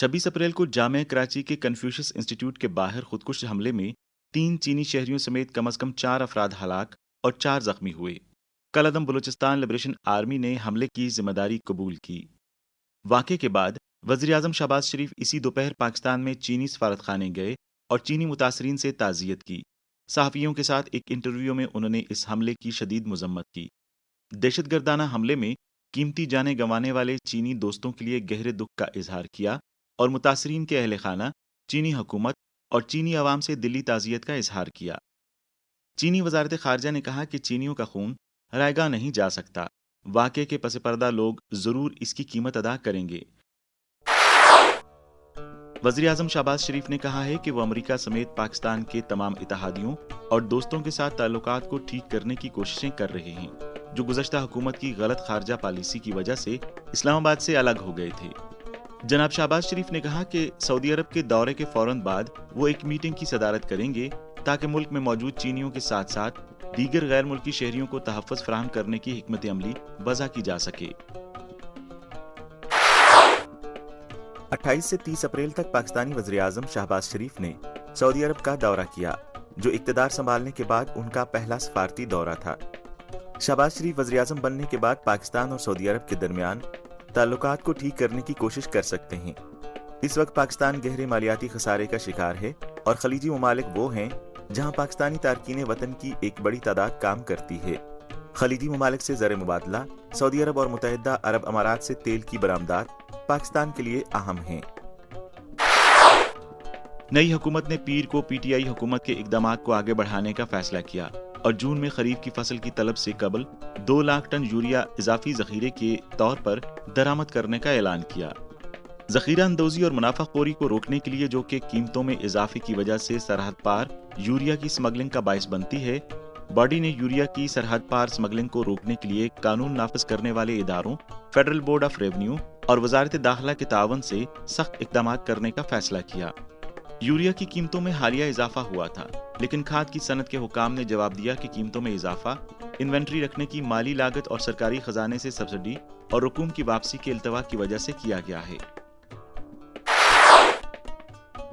26 April کو جامعہ کراچی کے Confucius institute کے باہر خودکش حملے میں 3 چینی شہریوں سمیت کم از کم 4 افراد ہلاک اور 4 زخمی ہوئے۔ کالعدم بلوچستان لبریشن آرمی نے حملے کی ذمہ داری قبول کی۔ واقعے کے بعد وزیر اعظم شہباز شریف اسی دوپہر پاکستان میں چینی سفارت خانے گئے اور چینی متاثرین سے تعزیت کی۔ صحافیوں کے ساتھ ایک انٹرویو میں انہوں نے اس حملے کی شدید مذمت کی۔ دہشت گردانہ حملے میں قیمتی جانیں گنوانے والے چینی دوستوں کے لیے گہرے دکھ کا اظہار کیا اور متاثرین کے اہل خانہ، چینی حکومت اور چینی عوام سے دلی تعزیت کا اظہار کیا۔ چینی وزارت خارجہ نے کہا کہ چینیوں کا خون رائے گاہ نہیں جا سکتا، واقعے کے پس پردہ لوگ ضرور اس کی قیمت ادا کریں گے۔ وزیر اعظم شہباز شریف نے کہا ہے کہ وہ امریکہ سمیت پاکستان کے تمام اتحادیوں اور دوستوں کے ساتھ تعلقات کو ٹھیک کرنے کی کوششیں کر رہے ہیں، جو گزشتہ حکومت کی غلط خارجہ پالیسی کی وجہ سے اسلام آباد سے الگ ہو گئے تھے۔ جناب شہباز شریف نے کہا کہ سعودی عرب کے دورے کے فوراً بعد وہ ایک میٹنگ کی صدارت کریں گے تاکہ ملک میں موجود چینیوں کے ساتھ ساتھ دیگر غیر ملکی شہریوں کو تحفظ فراہم کرنے کی حکمت عملی وضع کی جا سکے۔ 28 سے 30 اپریل تک پاکستانی وزیر اعظم شہباز شریف نے سعودی عرب کا دورہ کیا، جو اقتدار سنبھالنے کے بعد ان کا پہلا سفارتی دورہ تھا۔ شہباز شریف وزیر اعظم بننے کے بعد پاکستان اور سعودی عرب کے درمیان تعلقات کو ٹھیک کرنے کی کوشش کر سکتے ہیں۔ اس وقت پاکستان گہرے مالیاتی خسارے کا شکار ہے اور خلیجی ممالک وہ ہیں جہاں پاکستانی تارکین وطن کی ایک بڑی تعداد کام کرتی ہے۔ خلیجی ممالک سے زر مبادلہ، سعودی عرب اور متحدہ عرب امارات سے تیل کی برآمدات پاکستان کے لیے اہم ہیں۔ نئی حکومت نے پیر کو پی ٹی آئی حکومت کے اقدامات کو آگے بڑھانے کا فیصلہ کیا اور جون میں خریف کی فصل کی طلب سے قبل 2 لاکھ ٹن یوریا اضافی ذخیرے کے طور پر درآمد کرنے کا اعلان کیا۔ ذخیرہ اندوزی اور منافع خوری کو روکنے کے لیے، جو کہ قیمتوں میں اضافے کی وجہ سے سرحد پار یوریا کی سمگلنگ کا باعث بنتی ہے، باڈی نے یوریا کی سرحد پار سمگلنگ کو روکنے کے لیے قانون نافذ کرنے والے اداروں، فیڈرل بورڈ آف ریونیو اور وزارت داخلہ کے تعاون سے سخت اقدامات کرنے کا فیصلہ کیا۔ یوریا کی قیمتوں میں حالیہ اضافہ ہوا تھا، لیکن کھاد کی صنعت کے حکام نے جواب دیا کہ قیمتوں میں اضافہ انوینٹری رکھنے کی مالی لاگت اور سرکاری خزانے سے سبسڈی اور رقوم کی واپسی کے التوا کی وجہ سے کیا گیا ہے۔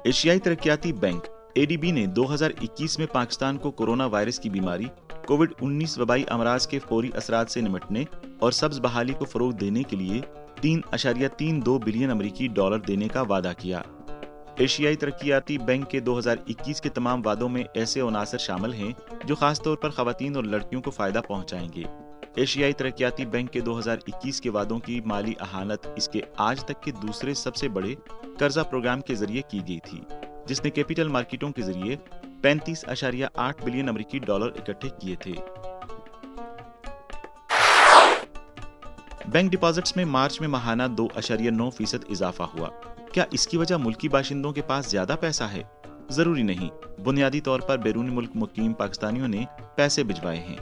ایشیائی ترقیاتی بینک ADB نے 2021 میں پاکستان کو کورونا وائرس کی بیماری کووڈ-19 وبائی امراض کے فوری اثرات سے نمٹنے اور سبز بحالی کو فروغ دینے کے لیے $3.32 بلین امریکی دینے کا وعدہ کیا۔ ایشیائی ترقیاتی بینک کے 2021 کے تمام وعدوں میں ایسے عناصر شامل ہیں جو خاص طور پر خواتین اور لڑکیوں کو فائدہ پہنچائیں گے۔ ایشیائی ترقیاتی بینک کے 2021 کے وعدوں کی مالی اہانت اس کے آج تک کے دوسرے سب سے بڑے قرضہ پروگرام کے ذریعے کی گئی تھی، جس نے کیپٹل مارکیٹوں کے ذریعے $35.8 بلین امریکی اکٹھے کیے تھے۔ بینک ڈپازٹس میں مارچ میں ماہانہ 2.9% اضافہ ہوا۔ کیا اس کی وجہ ملکی باشندوں کے پاس زیادہ پیسہ ہے؟ ضروری نہیں، بنیادی طور پر بیرون ملک مقیم پاکستانیوں نے پیسے بھجوائے ہیں۔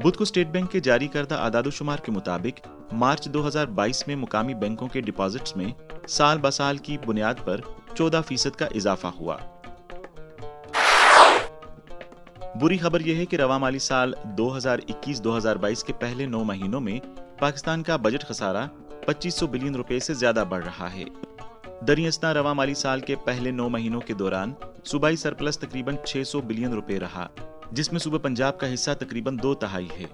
بدھ کو اسٹیٹ بینک کے جاری کردہ اعداد و شمار کے مطابق مارچ 2022 میں مقامی بینکوں کے ڈپازٹس میں سال بہ سال کی بنیاد پر 14% کا اضافہ ہوا۔ بری خبر یہ ہے کہ رواں مالی سال 2021-2022 کے پہلے 9 مہینوں میں پاکستان کا بجٹ خسارہ 2500 بلین روپے سے زیادہ بڑھ رہا ہے۔ دریں اثنا رواں مالی سال کے پہلے 9 مہینوں کے دوران صوبائی سرپلس تقریباً 600 بلین روپے رہا، جس میں صوبہ پنجاب کا حصہ تقریباً 2/3 ہے۔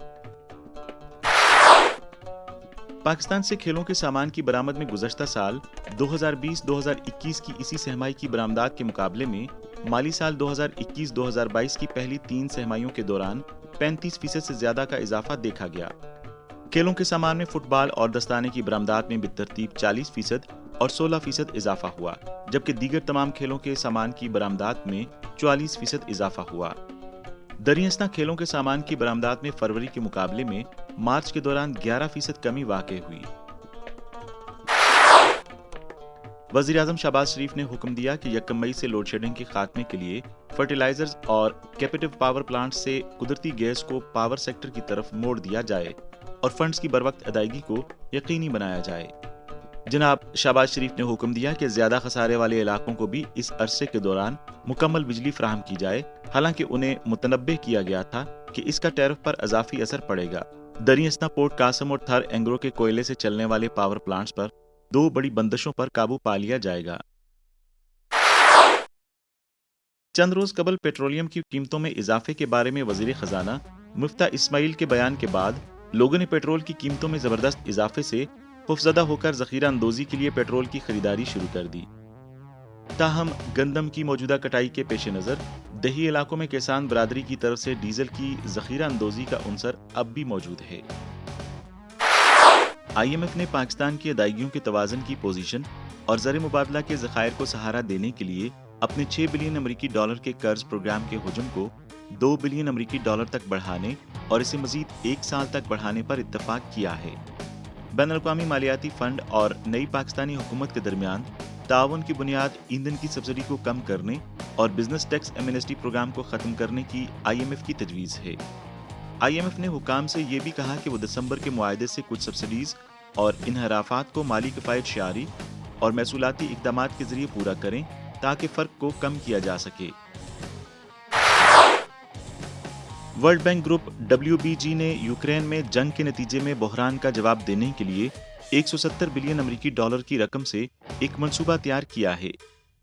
پاکستان سے کھیلوں کے سامان کی برآمد میں گزشتہ سال 2020-2021 کی اسی سہمائی کی برآمدات کے مقابلے میں مالی سال 2021-2022 کی پہلی 3 سہمائیوں کے دوران 35% سے زیادہ کا اضافہ دیکھا گیا۔ کھیلوں کے سامان میں فٹ بال اور دستانے کی برآمدات میں بالترتیب 40% اور 16% اضافہ ہوا، جبکہ دیگر تمام کھیلوں کے سامان کی برآمدات میں 44% اضافہ ہوا۔ دریں اثنا کھیلوں کے سامان کی برآمدات میں فروری کے مقابلے میں مارچ کے دوران 11% کمی واقع ہوئی۔ وزیر اعظم شہباز شریف نے حکم دیا کہ 1 مئی سے لوڈ شیڈنگ کے خاتمے کے لیے فرٹیلائزرز اور کیپٹیو پاور پلانٹ سے قدرتی گیس کو پاور سیکٹر کی طرف موڑ دیا جائے اور فنڈز کی بروقت ادائیگی کو یقینی بنایا جائے۔ جناب شہباز شریف نے حکم دیا کہ زیادہ خسارے والے علاقوں کو بھی اس عرصے کے دوران مکمل بجلی فراہم کی جائے، حالانکہ انہیں متنبہ کیا گیا تھا کہ اس کا ٹیرف پر اضافی اثر پڑے گا۔ دریں اثنا پورٹ قاسم اور تھر اینگرو کے کوئلے سے چلنے والے پاور پلانٹس پر 2 بڑی بندشوں پر قابو پا لیا جائے گا۔ چند روز قبل پیٹرولیم کی قیمتوں میں اضافے کے بارے میں وزیر خزانہ مفتاح اسماعیل کے بیان کے بعد لوگوں نے پیٹرول کی قیمتوں میں زبردست اضافے سے خوفزدہ ہو کر ذخیرہ اندوزی کے لیے پیٹرول کی خریداری شروع کر دی۔ تاہم گندم کی موجودہ کٹائی کے پیش نظر دیہی علاقوں میں کسان برادری کی طرف سے ڈیزل کی ذخیرہ اندوزی کا عنصر اب بھی موجود ہے۔ آئی ایم ایف نے پاکستان کی ادائیگیوں کے توازن کی پوزیشن اور زر مبادلہ کے ذخائر کو سہارا دینے کے لیے اپنے 6 بلین امریکی ڈالر کے قرض پروگرام کے حجم کو 2 بلین امریکی ڈالر تک بڑھانے اور اسے مزید 1 سال تک بڑھانے پر اتفاق کیا ہے۔ بین الاقوامی مالیاتی فنڈ اور نئی پاکستانی حکومت کے درمیان تعاون کی بنیاد ایندھن کی سبسڈی کو کم کرنے اور بزنس ٹیکس ایمنسٹی پروگرام کو ختم کرنے کی آئی ایم ایف کی تجویز ہے۔ آئی ایم ایف نے حکام سے یہ بھی کہا کہ وہ دسمبر کے معاہدے سے کچھ سبسڈیز اور انحرافات کو مالی کفایت شعاری اور محصولاتی اقدامات کے ذریعے پورا کریں تاکہ فرق کو کم کیا جا سکے۔ ورلڈ بینک گروپ WBG نے یوکرین میں جنگ کے نتیجے میں بحران کا جواب دینے کے لیے 170 بلین امریکی ڈالر کی رقم سے ایک منصوبہ تیار کیا ہے۔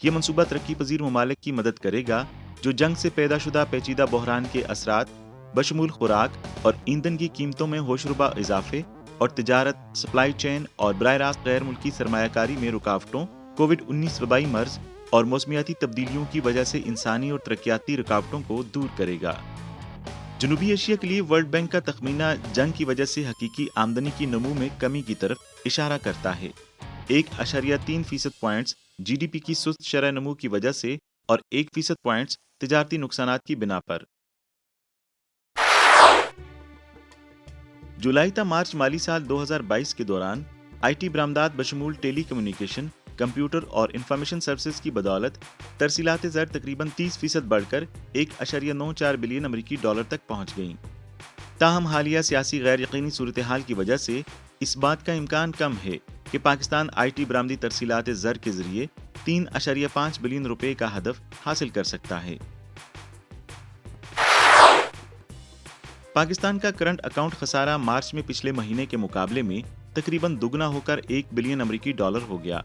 یہ منصوبہ ترقی پذیر ممالک کی مدد کرے گا جو جنگ سے پیدا شدہ پیچیدہ بحران کے اثرات بشمول خوراک اور ایندھن کی قیمتوں میں ہوشربا اضافے اور تجارت، سپلائی چین اور براہ راست غیر ملکی سرمایہ کاری میں رکاوٹوں، کووڈ-19 وبائی مرض اور موسمیاتی تبدیلیوں کی وجہ سے انسانی اور ترقیاتی رکاوٹوں کو دور کرے گا۔ جنوبی ایشیا کے لیے ورلڈ بینک کا تخمینہ جنگ کی وجہ سے حقیقی آمدنی کی نمو میں کمی کی طرف اشارہ کرتا ہے۔ 1.3% پوائنٹس جی ڈی پی کی سست شرح نمو کی وجہ سے اور 1% پوائنٹس تجارتی نقصانات کی بنا پر۔ جولائی تا مارچ مالی سال 2022 کے دوران آئی ٹی برآمدات بشمول ٹیلی کمیونیکیشن، کمپیوٹر اور انفارمیشن سروسز کی بدولت ترسیلات زر تقریباً 30% بڑھ کر 1.94 بلین امریکی ڈالر تک پہنچ گئیں۔ تاہم حالیہ سیاسی غیر یقینی صورتحال کی وجہ سے اس بات کا امکان کم ہے کہ پاکستان آئی ٹی برآمدی ترسیلات زر کے ذریعے 3.5 بلین روپے کا ہدف حاصل کر سکتا ہے۔ پاکستان کا کرنٹ اکاؤنٹ خسارہ مارچ میں پچھلے مہینے کے مقابلے میں تقریباً دگنا ہو کر 1 بلین امریکی ڈالر ہو گیا،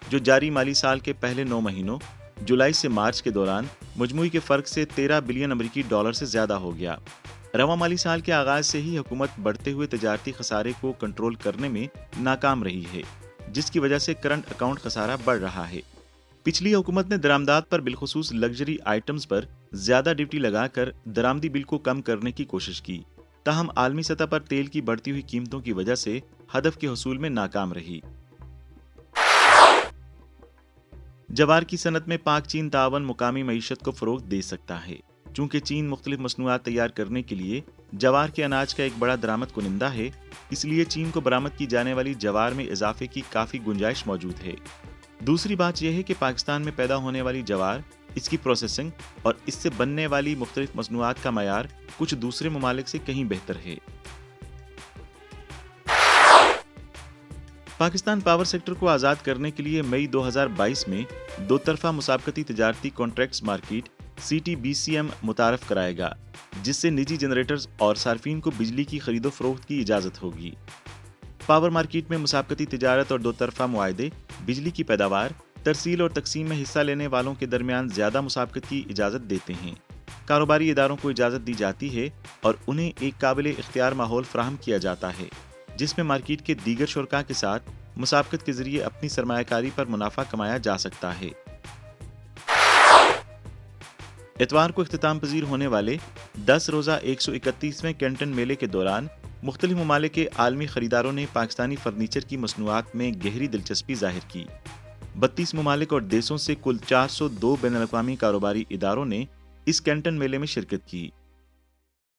جو جاری مالی سال کے پہلے 9 مہینوں جولائی سے مارچ کے دوران مجموعی کے فرق سے 13 بلین امریکی ڈالر سے زیادہ ہو گیا۔ رواں مالی سال کے آغاز سے ہی حکومت بڑھتے ہوئے تجارتی خسارے کو کنٹرول کرنے میں ناکام رہی ہے، جس کی وجہ سے کرنٹ اکاؤنٹ خسارہ بڑھ رہا ہے۔ پچھلی حکومت نے درآمدات پر بالخصوص لگژری آئٹمز پر زیادہ ڈیوٹی لگا کر درآمدی بل کو کم کرنے کی کوشش کی، تاہم عالمی سطح پر تیل کی بڑھتی ہوئی قیمتوں کی وجہ سے ہدف کے حصول میں ناکام رہی۔ جوار کی صنعت میں پاک چین تعاون مقامی معیشت کو فروغ دے سکتا ہے، چونکہ چین مختلف مصنوعات تیار کرنے کے لیے جوار کے اناج کا ایک بڑا درآمد کنندہ ہے، اس لیے چین کو برآمد کی جانے والی جوار میں اضافے کی کافی گنجائش موجود ہے۔ دوسری بات یہ ہے کہ پاکستان میں پیدا ہونے والی جوار، اس کی پروسیسنگ اور اس سے بننے والی مختلف مصنوعات کا معیار کچھ دوسرے ممالک سے کہیں بہتر ہے۔ پاکستان پاور سیکٹر کو آزاد کرنے کے لیے مئی 2022 میں دو طرفہ مسابقتی تجارتی کانٹریکٹس مارکیٹ CTBCM متعارف کرائے گا، جس سے نجی جنریٹرز اور صارفین کو بجلی کی خرید و فروخت کی اجازت ہوگی۔ پاور مارکیٹ میں مسابقتی تجارت اور دو طرفہ معاہدے بجلی کی پیداوار، ترسیل اور تقسیم میں حصہ لینے والوں کے درمیان زیادہ مسابقت کی اجازت دیتے ہیں۔ کاروباری اداروں کو اجازت دی جاتی ہے اور انہیں ایک قابل اختیار ماحول فراہم کیا جاتا ہے، جس میں مارکیٹ کے دیگر شرکاء کے ساتھ مسابقت کے ذریعے اپنی سرمایہ کاری پر منافع کمایا جا سکتا ہے۔ اتوار کو اختتام پذیر ہونے والے 10 روزہ 131ویں کینٹن میلے کے دوران مختلف ممالک کے عالمی خریداروں نے پاکستانی فرنیچر کی مصنوعات میں گہری دلچسپی ظاہر کی۔ 32 ممالک اور دیسوں سے کل 402 بین الاقوامی کاروباری اداروں نے اس کینٹن میلے میں شرکت کی۔